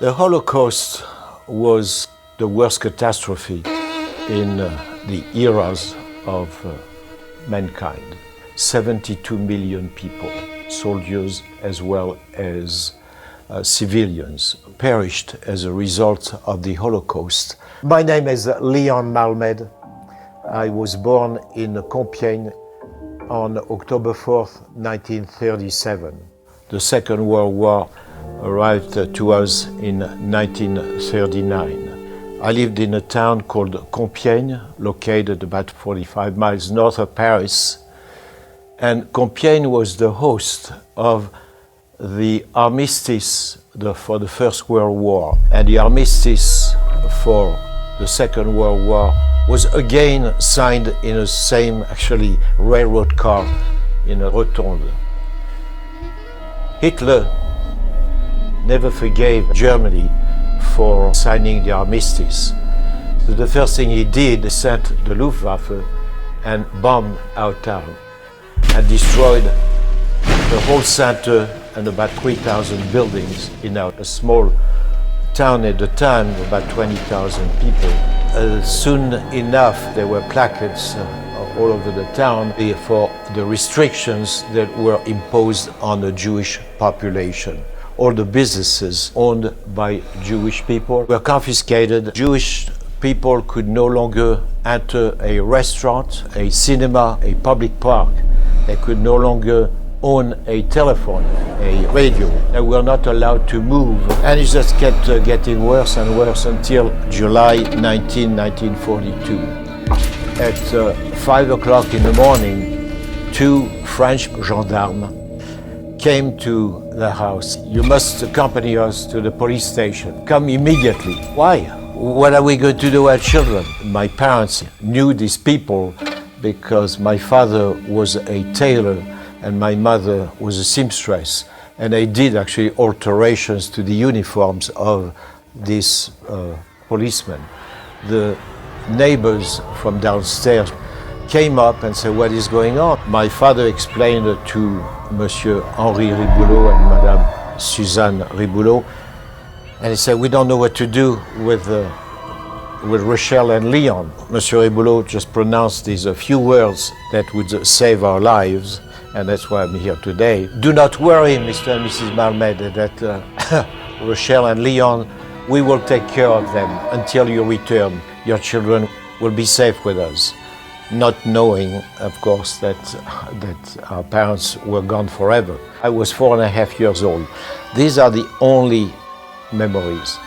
The Holocaust was the worst catastrophe in the eras of mankind. 72 million people, soldiers as well as civilians, perished as a result of the Holocaust. My name is Leon Malmed. I was born in Compiègne on October 4th, 1937. The Second World War arrived to us in 1939. I lived in a town called Compiègne, located about 45 miles north of Paris. And Compiègne was the host of the armistice for the First World War. And the armistice for the Second World War was again signed in the same, actually, railroad car in a rotonde. Hitler never forgave Germany for signing the armistice. So the first thing he did, he sent the Luftwaffe and bombed our town and destroyed the whole center and about 3,000 buildings in a small town at the time, about 20,000 people. Soon enough, there were placards all over the town for the restrictions that were imposed on the Jewish population. All the businesses owned by Jewish people were confiscated. Jewish people could no longer enter a restaurant, a cinema, a public park. They could no longer own a telephone, a radio. They were not allowed to move. And it just kept getting worse and worse until July 1942. At 5 o'clock in the morning, 2 French gendarmes came to the house. You must accompany us to the police station. Come immediately. Why? What are we going to do with our children? My parents knew these people because my father was a tailor and my mother was a seamstress. And they did actually alterations to the uniforms of these policemen. The neighbors from downstairs came up and said, what is going on? My father explained to Monsieur Henri Riboulot and Madame Suzanne Riboulot, and he said, we don't know what to do with Rochelle and Leon. Monsieur Riboulot just pronounced these few words that would save our lives, and that's why I'm here today. Do not worry, Mr. and Mrs. Malmed, that Rochelle and Leon, we will take care of them until you return. Your children will be safe with us. Not knowing, of course, that our parents were gone forever. I was 4.5 years old. These are the only memories.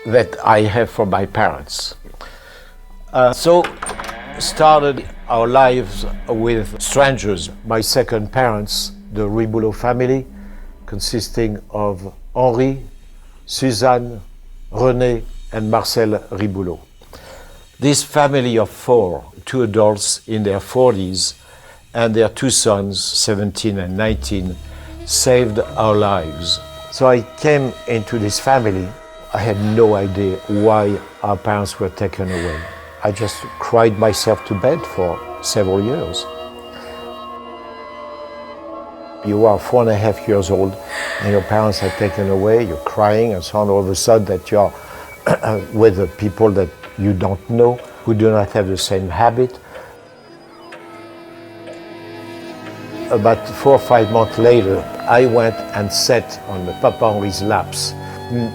That I have from my parents. So started our lives with strangers. My second parents, the Riboulot family, consisting of Henri, Suzanne, René, and Marcel Riboulot. This family of 4, 2 adults in their 40s, and their 2 sons, 17 and 19, saved our lives. So I came into this family. I had no idea why our parents were taken away. I just cried myself to bed for several years. You are 4.5 years old and your parents are taken away, you're crying and so on, all of a sudden that you're with the people that you don't know, who do not have the same habit. About 4 or 5 months later, I went and sat on the Papari's laps.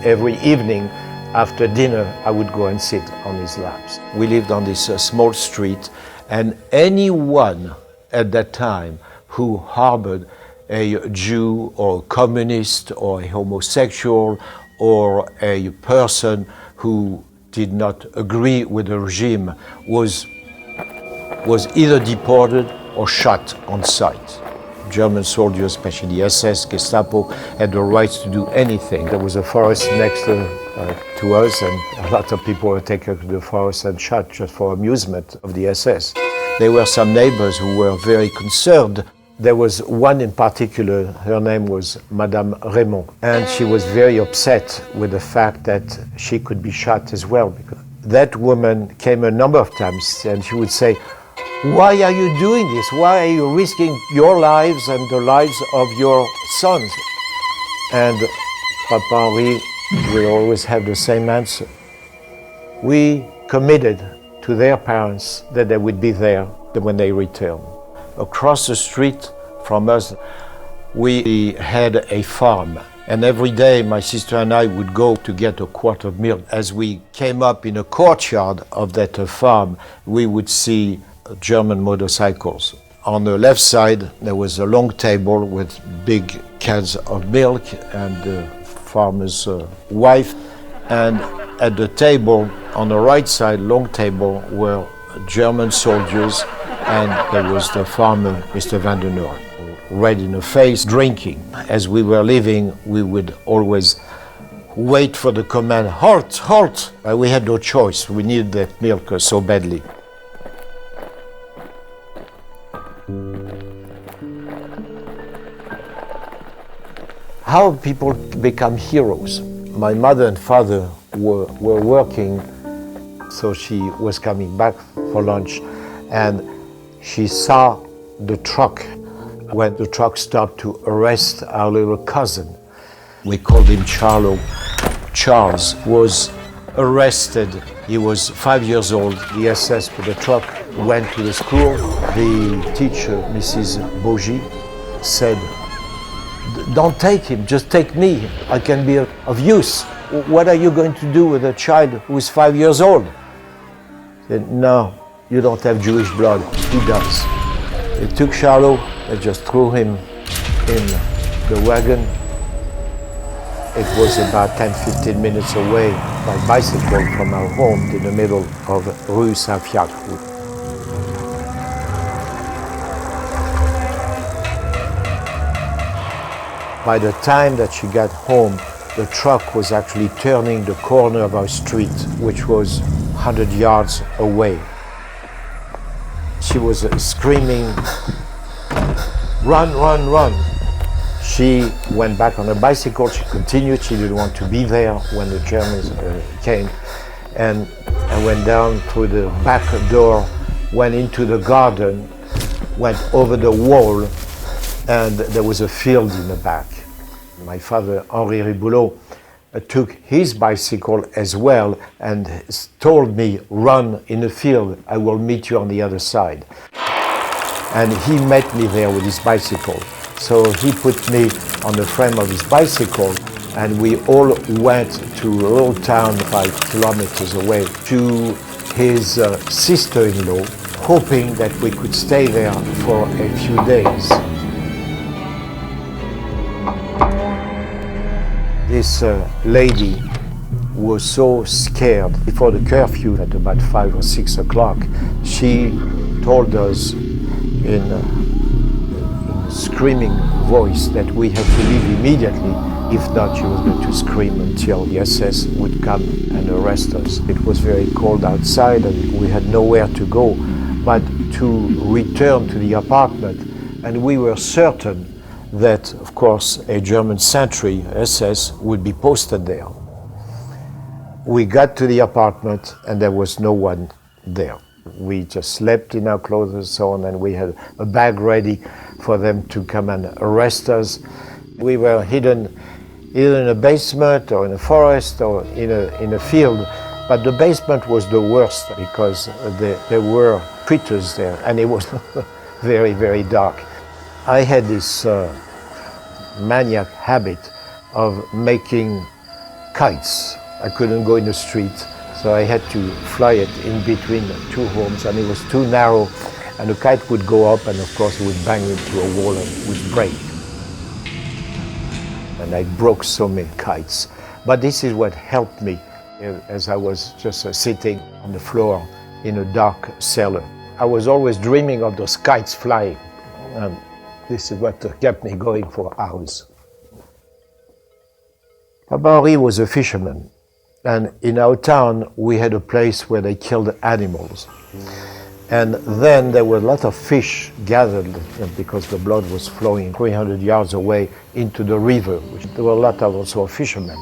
Every evening after dinner, I would go and sit on his laps. We lived on this small street, and anyone at that time who harbored a Jew or a communist or a homosexual or a person who did not agree with the regime was either deported or shot on sight. German soldiers, especially the SS, Gestapo, had the right to do anything. There was a forest next to us, and a lot of people were taken to the forest and shot just for amusement of the SS. There were some neighbors who were very concerned. There was one in particular, her name was Madame Raymond, and she was very upset with the fact that she could be shot as well, that woman came a number of times and she would say, "Why are you doing this? Why are you risking your lives and the lives of your sons?" And Papari will always have the same answer. We committed to their parents that they would be there when they return. Across the street from us, we had a farm. And every day my sister and I would go to get a quart of milk. As we came up in a courtyard of that farm, we would see German motorcycles. On the left side, there was a long table with big cans of milk and the farmer's wife. And at the table, on the right side, long table, were German soldiers, and there was the farmer, Mr. Van der Noort, red in the face, drinking. As we were leaving, we would always wait for the command, "Halt, halt!" We had no choice. We needed that milk so badly. How people become heroes. My mother and father were working, so she was coming back for lunch, and she saw the truck. When the truck stopped to arrest our little cousin, we called him Charlo. Charles was arrested. He was 5 years old. The SS with the truck went to the school. The teacher, Mrs. Bogie, said, "Don't take him, just take me. I can be of use. What are you going to do with a child who is 5 years old?" I said, "No, you don't have Jewish blood. He does." They took Charlo, they just threw him in the wagon. It was about 10-15 minutes away by bicycle from our home in the middle of Rue Saint-Fiacre. By the time that she got home, the truck was actually turning the corner of our street, which was 100 yards away. She was screaming, "Run, run, run." She went back on her bicycle, she continued, she didn't want to be there when the Germans came, and I went down through the back door, went into the garden, went over the wall, and there was a field in the back. My father, Henri Riboulot, took his bicycle as well and told me, "Run in the field, I will meet you on the other side." And he met me there with his bicycle. So he put me on the frame of his bicycle, and we all went to a little town 5 kilometers away to his sister-in-law, hoping that we could stay there for a few days. This lady was so scared. Before the curfew at about 5 or 6 o'clock, she told us in a screaming voice that we had to leave immediately. If not, she was going to scream until the SS would come and arrest us. It was very cold outside and we had nowhere to go but to return to the apartment. And we were certain that, of course, a German sentry, SS, would be posted there. We got to the apartment and there was no one there. We just slept in our clothes and so on, and we had a bag ready for them to come and arrest us. We were hidden either in a basement or in a forest or in a field, but the basement was the worst because there were critters there and it was very, very dark. I had this maniac habit of making kites. I couldn't go in the street, so I had to fly it in between two homes, and it was too narrow, and the kite would go up, and of course it would bang into a wall and it would break. And I broke so many kites. But this is what helped me as I was just sitting on the floor in a dark cellar. I was always dreaming of those kites flying, and this is what kept me going for hours. Papari was a fisherman. And in our town, we had a place where they killed animals. And then there were a lot of fish gathered because the blood was flowing 300 yards away into the river. There were a lot of also fishermen.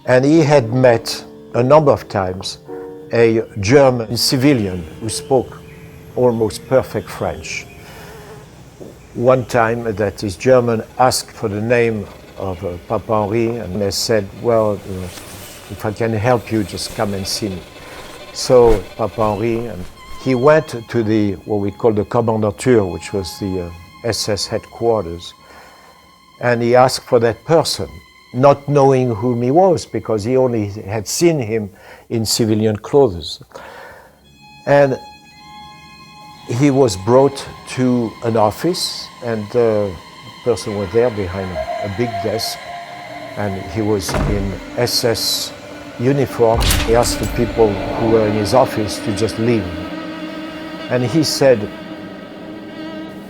And he had met a number of times a German civilian who spoke almost perfect French. One time that this German asked for the name of Papari, and they said, well, if I can help you, just come and see me. So Papari, and he went to the, what we call the Kommandantur, which was the SS headquarters, and he asked for that person, not knowing whom he was, because he only had seen him in civilian clothes. And he was brought to an office, and the person was there behind a big desk, and he was in SS uniform. He asked the people who were in his office to just leave. And he said,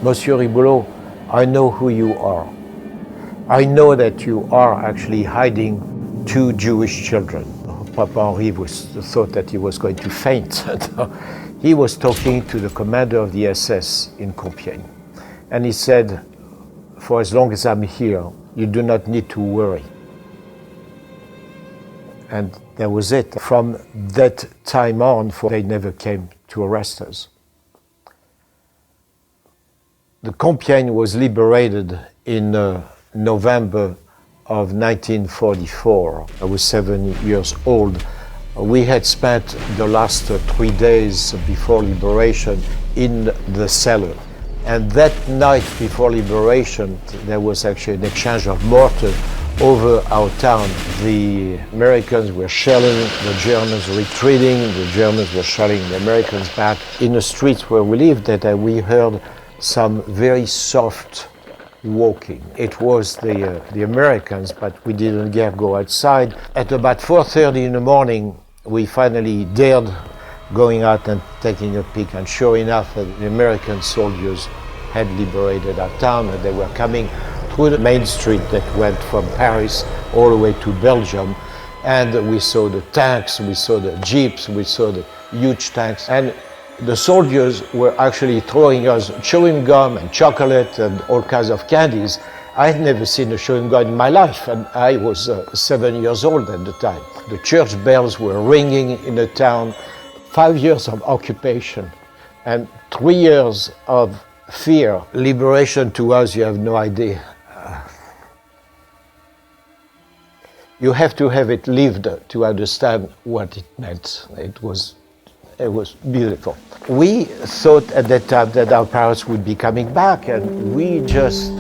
Monsieur Riboulot, I know who you are. I know that you are actually hiding 2 Jewish children. Papa Henri thought that he was going to faint. He was talking to the commander of the SS in Compiègne. And he said, for as long as I'm here, you do not need to worry. And that was it. From that time on, they never came to arrest us. The Compiègne was liberated in November of 1944. I was 7 years old. We had spent the last 3 days before liberation in the cellar. And that night before liberation, there was actually an exchange of mortar over our town. The Americans were shelling, the Germans retreating, the Germans were shelling the Americans back. In the streets where we lived, we heard some very soft walking. It was the Americans, but we didn't dare go outside. At about 4:30 in the morning, we finally dared going out and taking a peek, and sure enough, the American soldiers had liberated our town, and they were coming through the main street that went from Paris all the way to Belgium, and we saw the tanks, we saw the jeeps, we saw the huge tanks, and the soldiers were actually throwing us chewing gum and chocolate and all kinds of candies. I had never seen a chewing gum in my life, and I was 7 years old at the time. The church bells were ringing in the town. 5 years of occupation and 3 years of fear. Liberation to us, you have no idea. You have to have it lived to understand what it meant. It was beautiful. We thought at that time that our parents would be coming back, and we just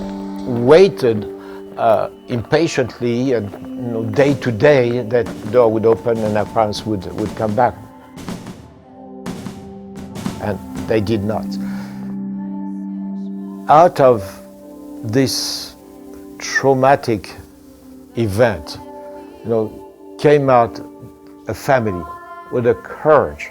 waited impatiently, and day to day that the door would open and our parents would come back. And they did not. Out of this traumatic event, came out a family with the courage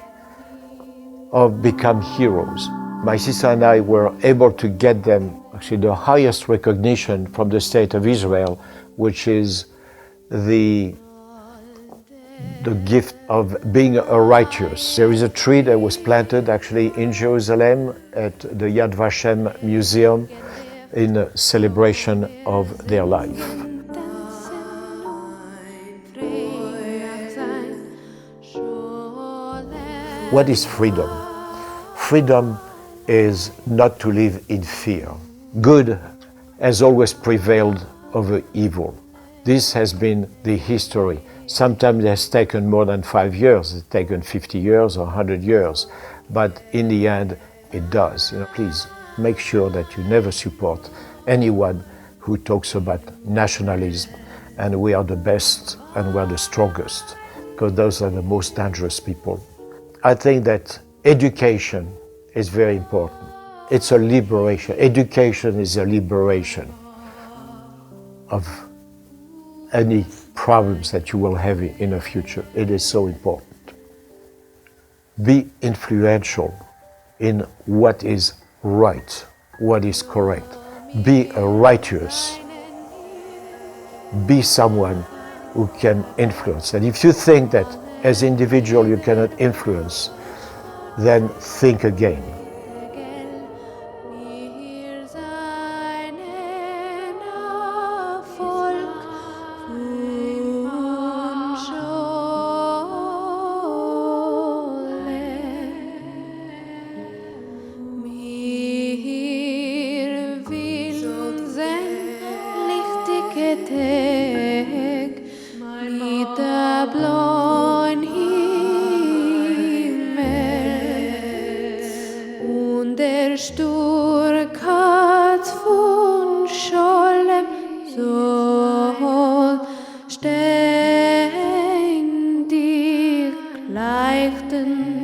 of become heroes. My sister and I were able to get them actually the highest recognition from the State of Israel, which is the gift of being a righteous. There is a tree that was planted actually in Jerusalem at the Yad Vashem Museum in a celebration of their life. What is freedom? Freedom is not to live in fear. Good has always prevailed over evil. This has been the history. Sometimes it has taken more than 5 years, it's taken 50 years or 100 years, but in the end it does. Please make sure that you never support anyone who talks about nationalism and we are the best and we're the strongest, because those are the most dangerous people. I think that education is very important. It's a liberation. Education is a liberation of any problems that you will have in the future. It is so important. Be influential in what is right, what is correct. Be a righteous. Be someone who can influence. And if you think that as an individual you cannot influence, then think again. von Himmel und der Sturkat von Scholem soll ständig leuchten.